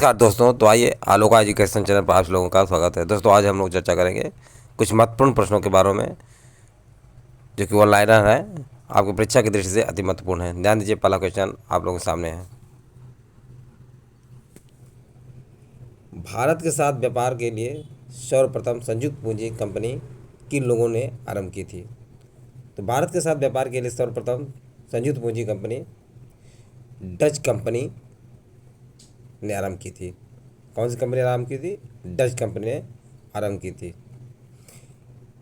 नमस्कार दोस्तों। तो आइए आलोका एजुकेशन चैनल पर आप लोगों का स्वागत है। दोस्तों आज हम लोग चर्चा करेंगे कुछ महत्वपूर्ण प्रश्नों के बारे में जो कि वन लाइनर है, आपकी परीक्षा की दृष्टि से अति महत्वपूर्ण है। ध्यान दीजिए, पहला क्वेश्चन आप लोगों के सामने है। भारत के साथ व्यापार के लिए सर्वप्रथम संयुक्त पूंजी कंपनी किन लोगों ने आरंभ की थी? तो भारत के साथ व्यापार के लिए सर्वप्रथम संयुक्त पूंजी कंपनी डच कंपनी ने आरंभ की थी। कौन सी कंपनी ने आरंभ की थी? डच कंपनी ने आरंभ की थी।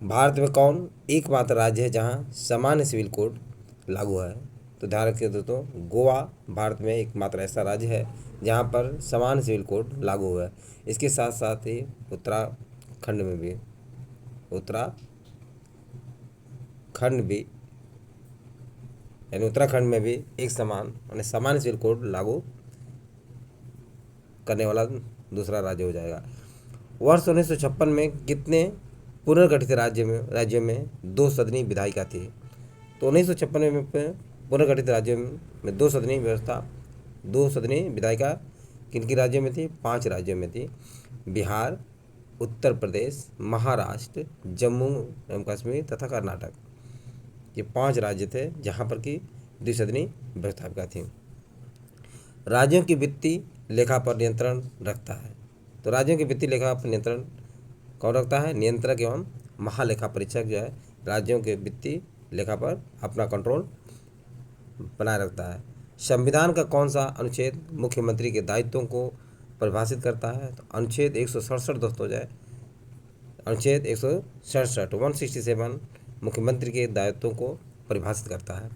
भारत में कौन एकमात्र राज्य है जहां सामान्य सिविल कोड लागू है? तो ध्यान रखिए दोस्तों, गोवा भारत में एकमात्र ऐसा राज्य है जहां पर सामान्य सिविल कोड लागू है। इसके साथ साथ ही उत्तराखंड में भी एक सामान्य सिविल कोड लागू करने वाला दूसरा राज्य हो जाएगा। वर्ष 1956 में कितने पुनर्गठित राज्यों में दो सदनी विधायिका थी? तो 1956 में पुनर्गठित राज्यों में दो सदनी विधायिका किन राज्यों में थी? 5 राज्यों में थी। बिहार, उत्तर प्रदेश, महाराष्ट्र, जम्मू एवं कश्मीर तथा कर्नाटक। ये 5 राज्य थे जहाँ पर कि द्विसदनी व्यवस्थापिका थी। राज्यों की वित्तीय लेखा पर नियंत्रण रखता है। तो राज्यों की वित्तीय लेखा पर नियंत्रण कौन रखता है? नियंत्रक एवं महालेखा परीक्षक जो है राज्यों के वित्तीय लेखा पर अपना कंट्रोल बनाए रखता है। संविधान का कौन सा अनुच्छेद मुख्यमंत्री के दायित्वों को परिभाषित करता है? तो अनुच्छेद 167 दोस्तों जो है, अनुच्छेद 167 167 मुख्यमंत्री के दायित्वों को परिभाषित करता है।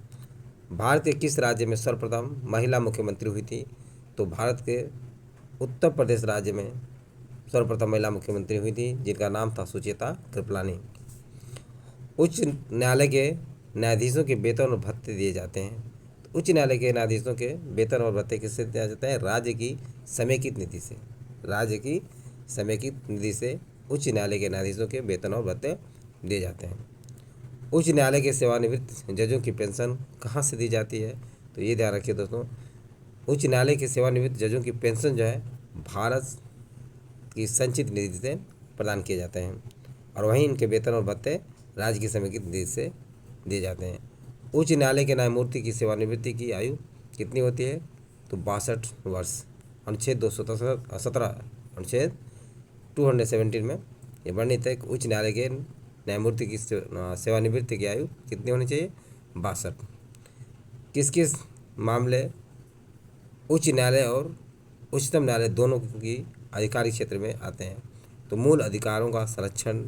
भारत के किस राज्य में सर्वप्रथम महिला मुख्यमंत्री हुई थी? तो भारत के उत्तर प्रदेश राज्य में सर्वप्रथम महिला मुख्यमंत्री हुई थी जिनका नाम था सुचेता कृपलानी। उच्च न्यायालय के न्यायाधीशों के वेतन और भत्ते दिए जाते हैं। तो उच्च न्यायालय के न्यायाधीशों के वेतन और भत्ते किससे दिया जाता है? राज्य की समेकित नीति से उच्च न्यायालय के न्यायाधीशों के वेतन और भत्ते दिए जाते हैं। उच्च न्यायालय के सेवानिवृत्त जजों की पेंशन कहाँ से दी जाती है? तो ये ध्यान रखिए दोस्तों, उच्च न्यायालय के सेवानिवृत्त जजों की पेंशन जो है भारत की संचित निधि से प्रदान किए जाते हैं और वहीं इनके वेतन और भत्ते राज्य की समेकित निधि से दिए जाते हैं। उच्च न्यायालय के न्यायमूर्ति की सेवानिवृत्ति की आयु कितनी होती है? तो 62 वर्ष। अनुच्छेद 217 में ये वर्णित है कि उच्च न्यायालय के न्यायमूर्ति की सेवानिवृत्ति की आयु कितनी होनी चाहिए? 62। किस किस मामले उच्च न्यायालय और उच्चतम न्यायालय दोनों की आधिकारिक क्षेत्र में आते हैं? तो मूल अधिकारों का संरक्षण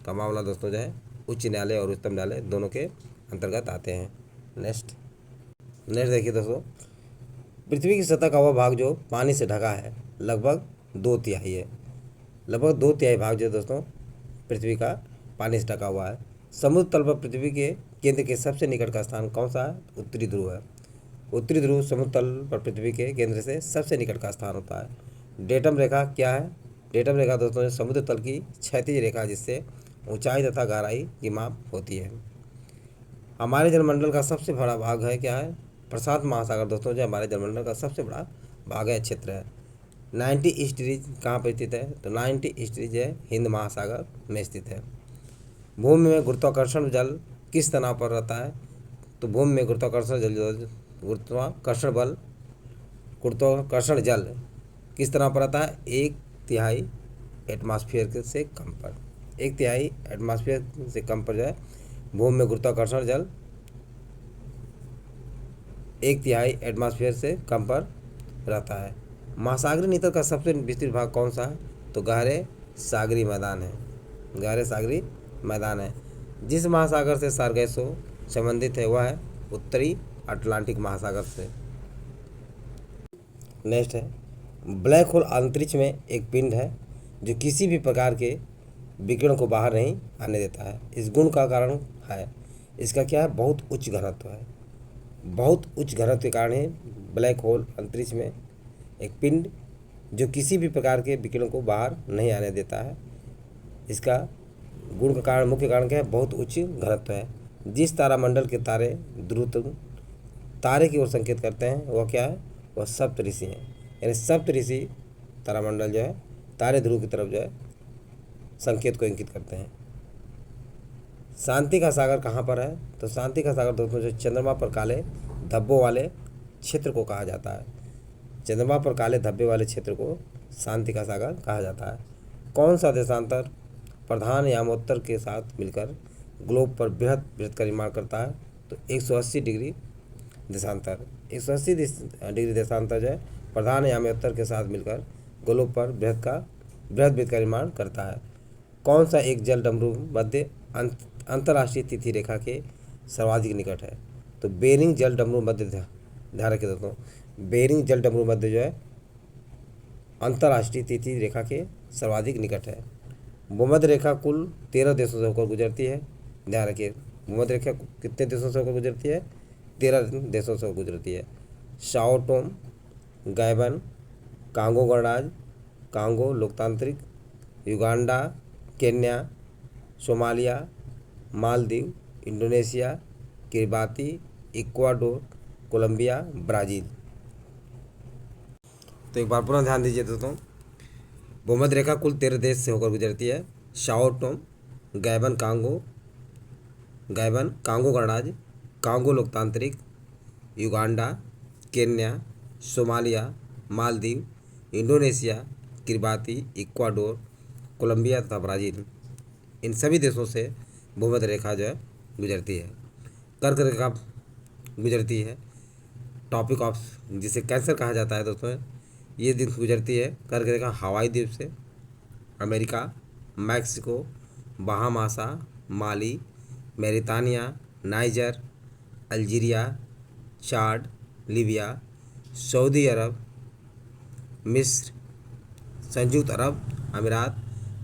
का मामला दोस्तों जो है उच्च न्यायालय और उच्चतम न्यायालय दोनों के अंतर्गत आते हैं। नेक्स्ट देखिए दोस्तों, पृथ्वी की सतह का वह भाग जो पानी से ढका है लगभग 2/3 है। लगभग 2/3 भाग जो दोस्तों पृथ्वी का पानी से ढका हुआ है। समुद्र तल पर पृथ्वी के केंद्र के सबसे निकट का स्थान कौन सा है? उत्तरी ध्रुव है। उत्तरी ध्रुव समुद्र तल पर पृथ्वी के केंद्र से सबसे निकट का स्थान होता है। डेटम रेखा क्या है? डेटम रेखा दोस्तों समुद्र तल की क्षैतिज रेखा जिससे ऊंचाई तथा गहराई की माप होती है। हमारे जलमंडल का सबसे बड़ा भाग है क्या है? प्रशांत महासागर दोस्तों जो हमारे जलमंडल का सबसे बड़ा भाग है, क्षेत्र है। 90 ईस्ट डिग्री कहाँ पर स्थित है? तो 90 ईस्ट डिग्री है हिंद महासागर में स्थित है। भूमि में गुरुत्वाकर्षण जल किस तनाव पर रहता है? तो भूमि में गुरुत्वाकर्षण जल किस तरह पर आता है? 1/3 एटमॉस्फेयर से कम पर। 1/3 एटमॉस्फेयर से कम पर जो है भूमि में गुरुत्वाकर्षण जल 1/3 एटमॉस्फेयर से कम पर रहता है। महासागरीय नितल का सबसे विस्तृत भाग कौन सा है? तो गहरे सागरी मैदान है। जिस महासागर से सारगैसो संबंधित है वह है उत्तरी अटलांटिक महासागर से। नेक्स्ट है, ब्लैक होल अंतरिक्ष में एक पिंड है जो किसी भी प्रकार के विकिरण को बाहर नहीं आने देता है। इस गुण का कारण है, इसका क्या है? बहुत उच्च घनत्व है। बहुत उच्च घनत्व के कारण ही ब्लैक होल अंतरिक्ष में एक पिंड जो किसी भी प्रकार के विकिरण को बाहर नहीं आने देता है। इसका गुण का कारण, मुख्य कारण क्या है? बहुत उच्च घनत्व है। जिस तारामंडल के तारे ध्रुव तारे की ओर संकेत करते हैं वह क्या है? वह सप्तऋषि हैं। यानी सप्तऋषि तारामंडल जो है तारे ध्रुव की तरफ जो है संकेत को इंगित करते हैं। शांति का सागर कहाँ पर है? तो शांति का सागर दोस्तों जो चंद्रमा पर काले धब्बों वाले क्षेत्र को कहा जाता है। चंद्रमा पर काले धब्बे वाले क्षेत्र को शांति का सागर कहा जाता है। कौन सा देशांतर प्रधान यामोत्तर के साथ मिलकर ग्लोब पर बृहद वृत्त का निर्माण करता है? तो 180 डिग्री देशांतर। 180 डिग्री देशांतर जो है प्रधान यामोत्तर के साथ मिलकर ग्लोब पर बृहद वृत्त का निर्माण करता है। कौन सा एक जल डमरू मध्य अंतर्राष्ट्रीय तिथि रेखा के सर्वाधिक निकट है? तो बेरिंग जल डमरू मध्य, ध्यान रखिए दोस्तों, बेरिंग जल डमरू मध्य जो है अंतर्राष्ट्रीय तिथि रेखा के सर्वाधिक निकट है। भूमध्य रेखा कुल 13 देशों से होकर गुजरती है। ध्यान रखिए, भूमध्य रेखा कितने देशों से होकर गुजरती है? 13 देशों से होकर गुजरती है। साओ टोम, गैबन, कांगो गणराज्य, कांगो लोकतांत्रिक, Uganda, Kenya, Somalia, Maldives, Indonesia, Kiribati, Ecuador, Colombia, Brazil. तो एक बार पुनः ध्यान दीजिए दोस्तों, भूमध्य रेखा कुल 13 देश से होकर गुजरती है। साओ टोम, गैबन कांगो गणराज्य, कांगो लोकतांत्रिक, Uganda, Kenya, Somalia, Maldives, Indonesia, Kiribati, Ecuador, Colombia तथा ब्राज़ील। इन सभी देशों से भूमध्य रेखा जो है गुजरती है। कर्क रेखा गुजरती है, टॉपिक ऑफ जिसे कैंसर कहा जाता है दोस्तों, ये दिन गुजरती है कर्क रेखा हवाई द्वीप से अमेरिका, मैक्सिको, बहामासा, माली, मैरितानिया, नाइजर, अल्जीरिया, चाड, लीबिया, सऊदी अरब, मिस्र, संयुक्त अरब अमीरात,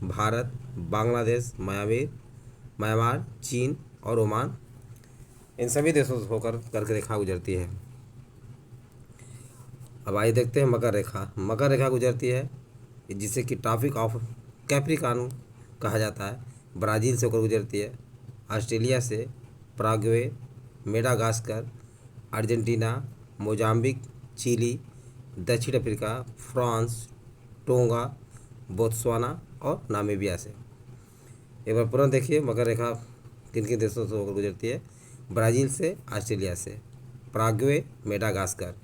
भारत, बांग्लादेश, म्यांमार, चीन और ओमान, इन सभी देशों से होकर कर्क रेखा गुजरती है। अब आइए देखते हैं मकर रेखा। मकर रेखा गुजरती है जिसे कि ट्रॉपिक ऑफ कैप्रिकॉर्न कहा जाता है। ब्राज़ील से होकर गुजरती है, ऑस्ट्रेलिया से, Paraguay, Madagascar, Argentina, Mozambique, Chile, दक्षिण अफ्रीका, फ्रांस, टोंगा, बोत्सवाना और नामीबिया से। एक बार पुनः देखिए मकर रेखा किन किन देशों से होकर गुजरती है? ब्राज़ील से, ऑस्ट्रेलिया से, Paraguay, Madagascar,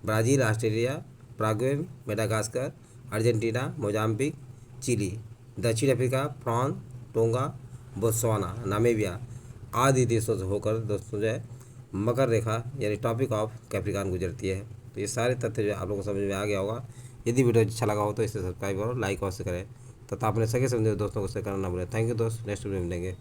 Brazil, Australia, Paraguay, Madagascar, Argentina, Mozambique, Chile, दक्षिण Africa, France, Tonga, Botswana, Namibia आदि देशों से होकर दोस्तों जो है मकर रेखा यानी टॉपिक ऑफ कैप्रिकॉर्न गुजरती है। तो ये सारे तथ्य जो आप लोगों को समझ में आ गया होगा। यदि वीडियो अच्छा लगा हो तो इसे सब्सक्राइब करो, लाइक अवश्य करें तथा अपने सगे समझे दोस्तों को शेयर करना ना भूलें। थैंक यू दोस्त, नेक्स्ट वीडियो में मिलेंगे।